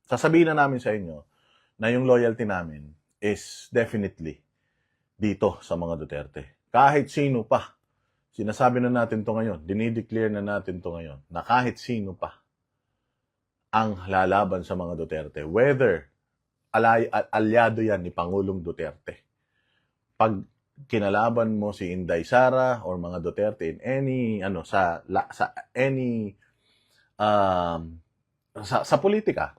sasabihin na namin sa inyo na yung loyalty namin is definitely dito sa mga Duterte. Kahit sino pa, sinasabi na natin to ngayon, dinideclare na natin to ngayon, na kahit sino pa ang lalaban sa mga Duterte, whether alyado yan ni Pangulong Duterte. Pag kinalaban mo si Inday Sara or mga Duterte in any sa politika.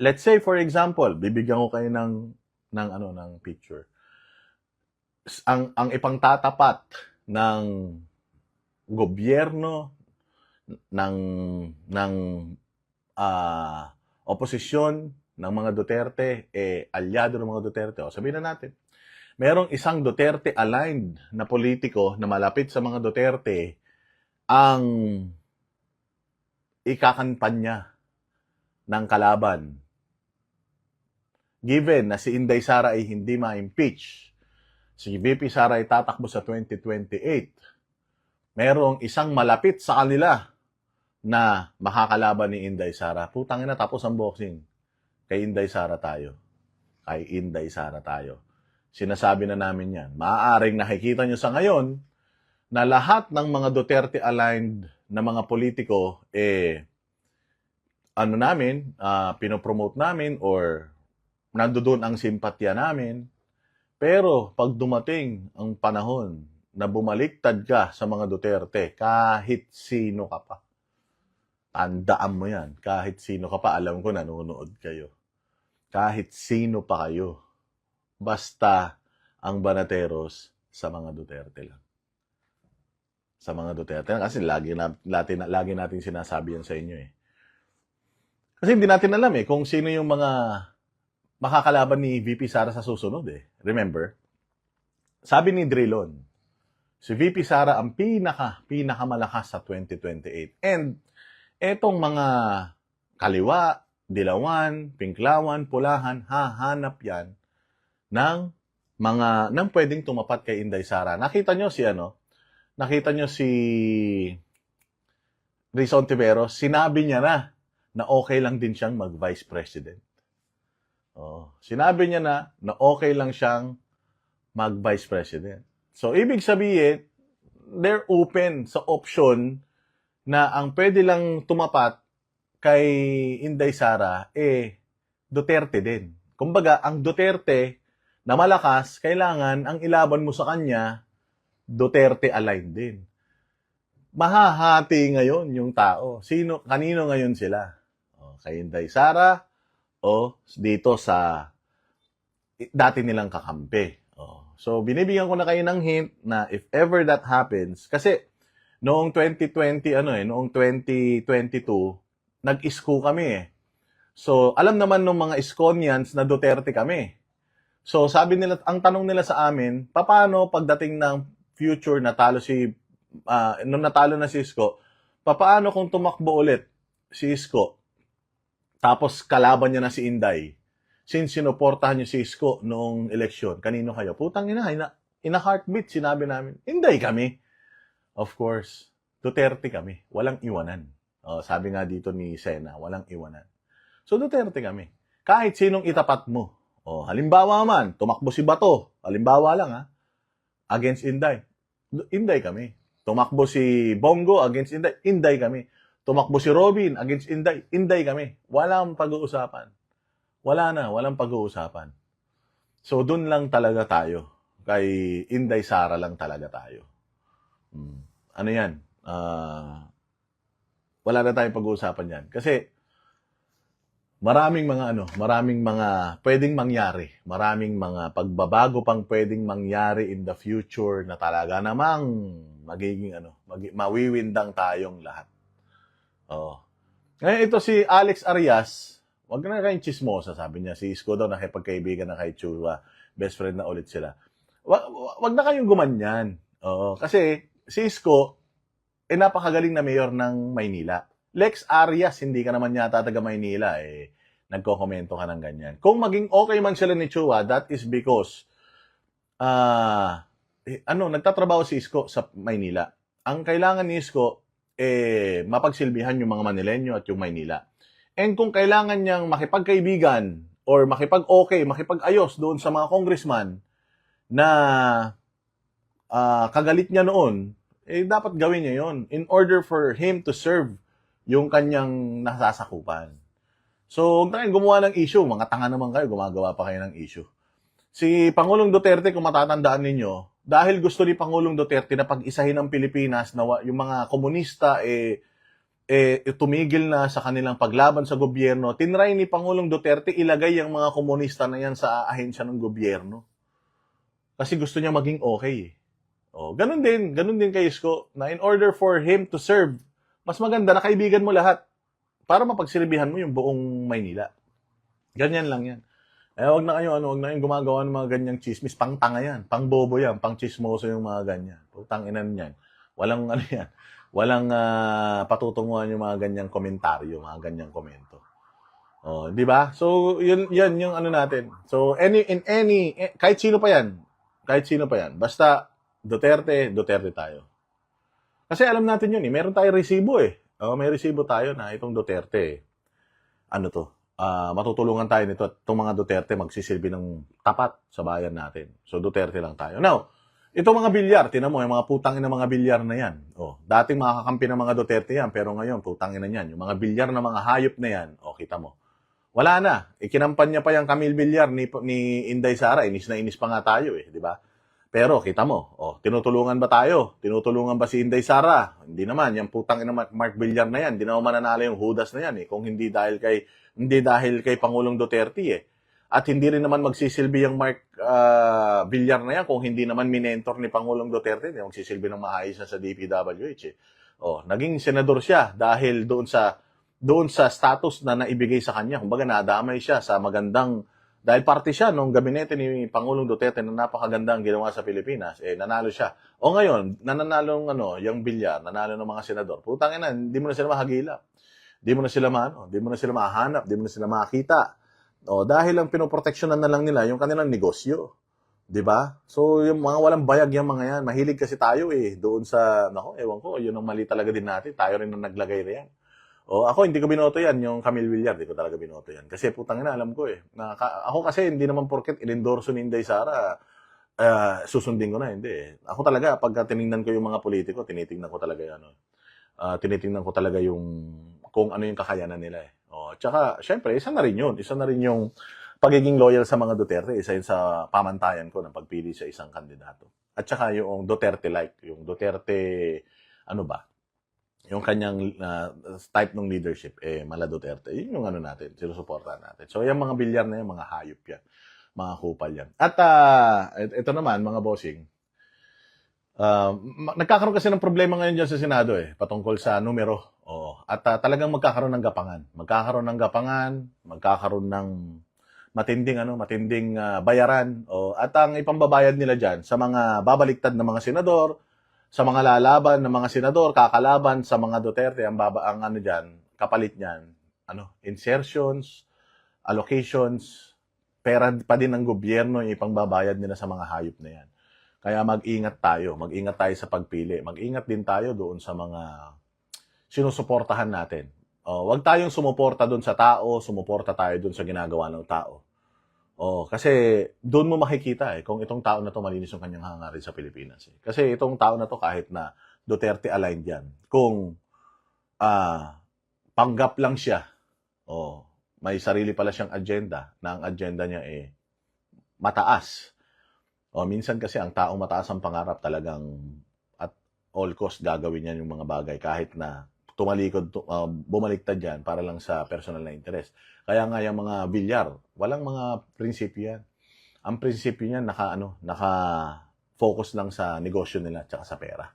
Let's say for example, bibigyan ko kayo ng picture. Ang ipangtatapat ng gobyerno ng oposisyon ng mga Duterte alyado ng mga Duterte. O sabihin na natin, merong isang Duterte-aligned na politiko na malapit sa mga Duterte ang ikakampanya ng kalaban. Given na si Inday Sara ay hindi ma-impeach, si VP Sara ay tatakbo sa 2028, merong isang malapit sa kanila na makakalaban ni Inday Sara. Putang ina, tapos ang boxing. Kay Inday Sara tayo. Kay Inday Sara tayo. Sinasabi na namin yan. Maaaring nakikita nyo sa ngayon na lahat ng mga Duterte-aligned na mga politiko, pinopromote namin or nandoon ang simpatya namin. Pero pag dumating ang panahon na bumaliktad ka sa mga Duterte, kahit sino ka pa, tandaan mo yan, kahit sino ka pa, alam ko nanonood kayo. Kahit sino pa kayo, basta ang Banateros sa mga Duterte lang. Sa mga Duterte lang. Kasi lagi natin sinasabi yan sa inyo eh. Kasi hindi natin alam kung sino yung mga makakalaban ni VP Sara sa susunod eh. Remember? Sabi ni Drilon, si VP Sara ang pinakamalakas sa 2028. And etong mga kaliwa, dilawan, pinklawan, pulahan, hahanap yan ng pwedeng tumapat kay Inday Sara. Nakita nyo si Rizon Tiveros, sinabi niya na okay lang din siyang mag-vice president. Sinabi niya na okay lang siyang mag-vice president. So, ibig sabihin, they're open sa option na ang pwede lang tumapat kay Inday Sara, Duterte din. Kumbaga, ang Duterte na malakas, kailangan ang ilaban mo sa kanya, Duterte-aligned din. Mahahati ngayon yung tao. Kanino ngayon sila? Kay Inday Sara o dito sa dati nilang kakampi. So, binibigyan ko na kayo ng hint na if ever that happens, kasi noong 2022, nag-isko kami So, alam naman ng mga Iskonians na Duterte kami. So, sabi nila, ang tanong nila sa amin, paano pagdating ng future nung natalo na si Isko, paano kung tumakbo ulit si Isko, tapos kalaban niya na si Inday, since sinuportahan niyo si Isko noong eleksyon, kanino kayo? Putang ina, in a heartbeat, sinabi namin, Inday kami. Of course, Duterte kami. Walang iwanan. Sabi nga dito ni Sena, walang iwanan. So, Duterte kami. Kahit sinong itapat mo. Halimbawa man, tumakbo si Bato. Halimbawa lang against Inday. Inday kami. Tumakbo si Bongo against Inday. Inday kami. Tumakbo si Robin against Inday. Inday kami. Walang pag-uusapan. Walang pag-uusapan. So, dun lang talaga tayo. Kay Inday Sara lang talaga tayo. Ano yan? Wala na tayong pag-uusapan yan. Kasi, maraming mga pwedeng mangyari. Maraming mga pagbabago pang pwedeng mangyari in the future na talaga namang magiging mawiwindang tayong lahat. Ngayon ito si Alex Arias, wag na kayong chismosa, sabi niya. Si Isko daw nakipagkaibigan na kay Chua. Best friend na ulit sila. Wag na kayong gumanyan. Kasi si Isko, napakagaling na mayor ng Maynila. Lex Arias, hindi ka naman yata taga Maynila, nagko-komento ka ng ganyan. Kung maging okay man sila ni Chua, that is because, nagtatrabaho si Isko sa Maynila. Ang kailangan ni Isko, mapagsilbihan yung mga Manileño at yung Maynila. And kung kailangan niyang makipagkaibigan or makipag-okay, makipag-ayos doon sa mga congressman na kagalit niya noon, dapat gawin niya yon in order for him to serve yung kanyang nasasakupan. So, huwag na kayong gumawa ng issue. Mga tanga naman kayo, gumagawa pa kayo ng issue. Si Pangulong Duterte, kung matatandaan ninyo, dahil gusto ni Pangulong Duterte na pag-isahin ang Pilipinas, na yung mga komunista tumigil na sa kanilang paglaban sa gobyerno, tinry ni Pangulong Duterte ilagay ang mga komunista na yan sa ahensya ng gobyerno. Kasi gusto niya maging okay. Ganun din kay Isko, na in order for him to serve, mas maganda na kaibigan mo lahat para mapagsilbihan mo yung buong Maynila. Ganyan lang yan. Wag na kayong gumagawa ng mga ganyang chismis, pang tanga yan, pang bobo yan, pang chismoso yung mga ganyan. Putang inan yan. Walang yan. Walang patutunguhan yung mga ganyang komentaryo, mga ganyang komento. Di ba? So, yun yung natin. So, kahit sino pa yan, basta Duterte tayo. Kasi alam natin yun meron tayong resibo may resibo tayo na itong Duterte, matutulungan tayo nito at itong mga Duterte magsisilbi ng tapat sa bayan natin. So, Duterte lang tayo. Now, itong mga bilyar, tinan mo, yung mga putang ina mga bilyar na yan. Dating mga kakampi ng mga Duterte yan, pero ngayon, putang ina yan. Yung mga bilyar na mga hayop na yan, kita mo. Wala na. Kinampan niya pa yung Camille Villar ni Inday Sara. Inis na inis pa nga tayo di ba? Pero, kita mo, tinutulungan ba tayo? Tinutulungan ba si Inday Sara? Hindi naman. Yung putang ina Mark Villar na yan, hindi naman mananalo yung Judas na yan Kung hindi dahil kay Pangulong Duterte At hindi rin naman magsisilbi yung Mark Villar na yan kung hindi naman minentor ni Pangulong Duterte, hindi magsisilbi ng maayos na sa DPWH naging senador siya dahil doon sa status na naibigay sa kanya. Kumbaga nadamay siya sa magandang, dahil parte siya nung gabinete ni Pangulong Duterte na napakagandang ginawa sa Pilipinas, nanalo siya. Ngayon, nananalo yung Villar, nanalo ng mga senador. Putang ina, hindi mo na sila mahagilap. Hindi mo na sila mahanap, hindi mo na sila makita. Dahil ang pinoproteksyonan na lang nila yung kanilang negosyo. 'Di ba? So, yung mga walang bayag yung mga yan, mahilig kasi tayo doon sa, ewan ko, yun ang mali talaga din natin. Tayo rin ang naglagay riyan. Ako, hindi ko binoto yan, yung Camille Villar, hindi ko talaga binoto yan. Kasi putang ina, alam ko ako kasi hindi naman porket in-endorso ni Inday Sara, susundin ko na, hindi Ako talaga, pagka tinignan ko yung mga politiko, tinitingnan ko talaga yung kung ano yung kakayanan nila Tsaka, syempre, isa na rin yun. Isa na rin yung pagiging loyal sa mga Duterte. Isa yun sa pamantayan ko ng pagpili sa isang kandidato. At tsaka yung Duterte-like. Yung Duterte, yung kanyang type ng leadership, mala Duterte. Yun yung natin, sinusuportahan natin. So, yung mga bilyar na yan, mga hayop yan. Mga kupal yan. At ito naman, mga bossing, nagkakaroon kasi ng problema ngayon dyan sa Senado patungkol sa numero. At talagang magkakaroon ng gapangan. Magkakaroon ng matinding bayaran. At ang ipambabayad nila dyan sa mga babaliktad na mga senador, sa mga lalaban ng mga senador, kakalaban sa mga Duterte, ang kapalit niyan, insertions, allocations, pera pa din ng gobyerno yung ipangbabayad nila sa mga hayop na yan. Kaya mag-ingat tayo sa pagpili. Mag-ingat din tayo doon sa mga sinusuportahan natin. Huwag tayong sumuporta doon sa tao, sumuporta tayo doon sa ginagawa ng tao. Kasi doon mo makikita kung itong tao na to malinis yung kanyang hangarin sa Pilipinas. Kasi itong tao na to kahit na Duterte aligned yan, kung panggap lang siya, may sarili pala siyang agenda, na ang agenda niya mataas. Minsan kasi ang taong mataas ang pangarap talagang at all cost gagawin niya yung mga bagay kahit na bumaliktad yan para lang sa personal na interest. Kaya nga yung mga bilyar, walang mga prinsipyo yan. Ang prinsipyo niyan naka-focus lang sa negosyo nila at sa pera.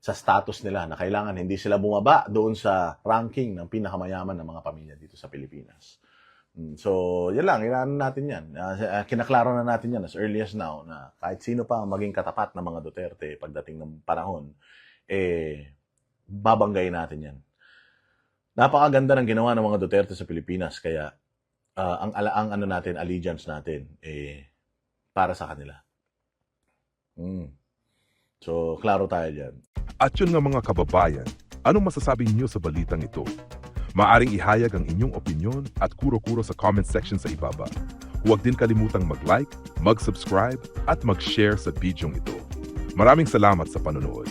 Sa status nila na kailangan hindi sila bumaba doon sa ranking ng pinakamayaman ng mga pamilya dito sa Pilipinas. So, yan lang, natin yan. Kinaklaro na natin yan as early as now na kahit sino pa maging katapat ng mga Duterte pagdating ng panahon, babanggayin natin yan. Napakaganda ng ginawa ng mga Duterte sa Pilipinas, kaya ang allegiance natin para sa kanila. So, klaro tayo dyan. At yun nga mga kababayan, anong masasabi niyo sa balitang ito? Maaring ihayag ang inyong opinyon at kuro-kuro sa comment section sa ibaba. Huwag din kalimutang mag-like, mag-subscribe at mag-share sa bidyong ito. Maraming salamat sa panonood.